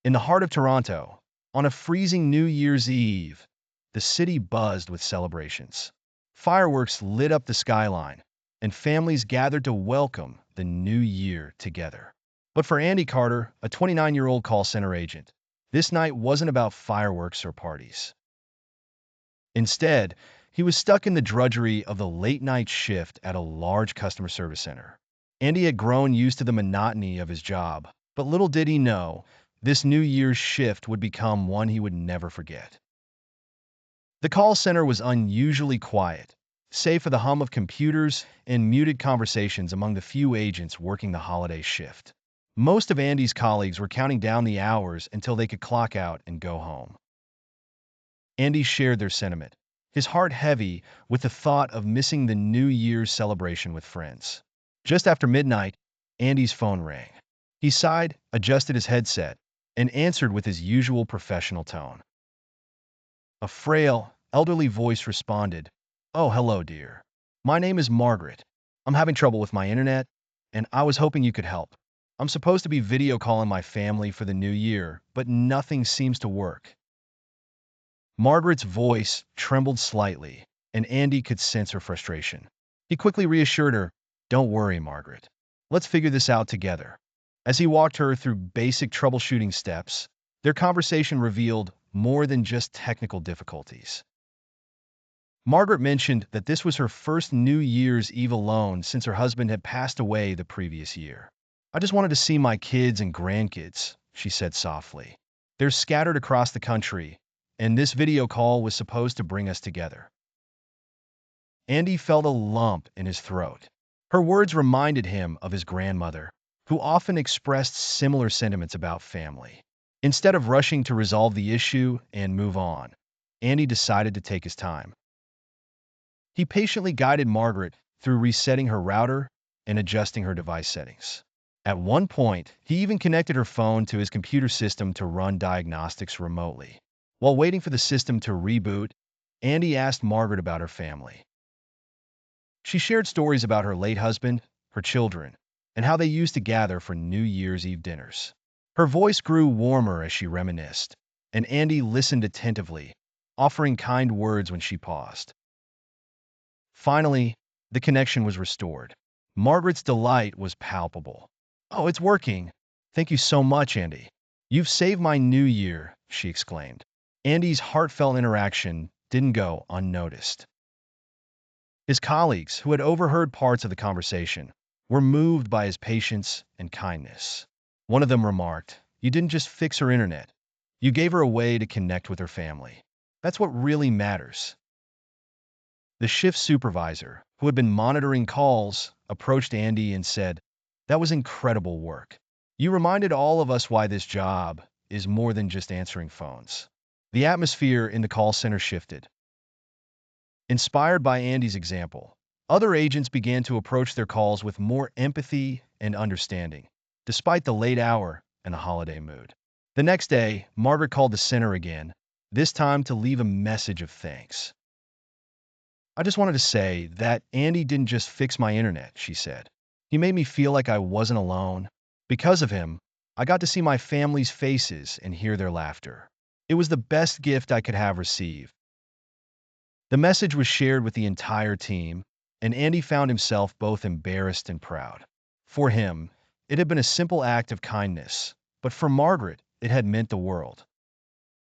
In the heart of Toronto, on a freezing New Year's Eve, the city buzzed with celebrations. Fireworks lit up the skyline, and families gathered to welcome the new year together. But for Andy Carter, a 29-year-old call center agent, this night wasn't about fireworks or parties. Instead, he was stuck in the drudgery of the late-night shift at a large customer service center. Andy had grown used to the monotony of his job, but little did he know, this New Year's shift would become one he would never forget. The call center was unusually quiet, save for the hum of computers and muted conversations among the few agents working the holiday shift. Most of Andy's colleagues were counting down the hours until they could clock out and go home. Andy shared their sentiment, his heart heavy with the thought of missing the New Year's celebration with friends. Just after midnight, Andy's phone rang. He sighed, adjusted his headset, and answered with his usual professional tone. A frail, elderly voice responded, "Oh, hello, dear. My name is Margaret. I'm having trouble with my internet, and I was hoping you could help. I'm supposed to be video calling my family for the new year, but nothing seems to work." Margaret's voice trembled slightly, and Andy could sense her frustration. He quickly reassured her, "Don't worry, Margaret. Let's figure this out together." As he walked her through basic troubleshooting steps, their conversation revealed more than just technical difficulties. Margaret mentioned that this was her first New Year's Eve alone since her husband had passed away the previous year. "I just wanted to see my kids and grandkids," she said softly. "They're scattered across the country, and this video call was supposed to bring us together." Andy felt a lump in his throat. Her words reminded him of his grandmother, who often expressed similar sentiments about family. Instead of rushing to resolve the issue and move on, Andy decided to take his time. He patiently guided Margaret through resetting her router and adjusting her device settings. At one point, he even connected her phone to his computer system to run diagnostics remotely. While waiting for the system to reboot, Andy asked Margaret about her family. She shared stories about her late husband, her children, and how they used to gather for New Year's Eve dinners. Her voice grew warmer as she reminisced, and Andy listened attentively, offering kind words when she paused. Finally, the connection was restored. Margaret's delight was palpable. "Oh, it's working. Thank you so much, Andy. You've saved my new year," she exclaimed. Andy's heartfelt interaction didn't go unnoticed. His colleagues, who had overheard parts of the conversation, were moved by his patience and kindness. One of them remarked, "You didn't just fix her internet. You gave her a way to connect with her family. That's what really matters." The shift supervisor, who had been monitoring calls, approached Andy and said, "That was incredible work. You reminded all of us why this job is more than just answering phones." The atmosphere in the call center shifted. Inspired by Andy's example, other agents began to approach their calls with more empathy and understanding, despite the late hour and the holiday mood. The next day, Margaret called the center again, this time to leave a message of thanks. "I just wanted to say that Andy didn't just fix my internet," she said. "He made me feel like I wasn't alone. Because of him, I got to see my family's faces and hear their laughter. It was the best gift I could have received." The message was shared with the entire team, and Andy found himself both embarrassed and proud. For him, it had been a simple act of kindness, but for Margaret, it had meant the world.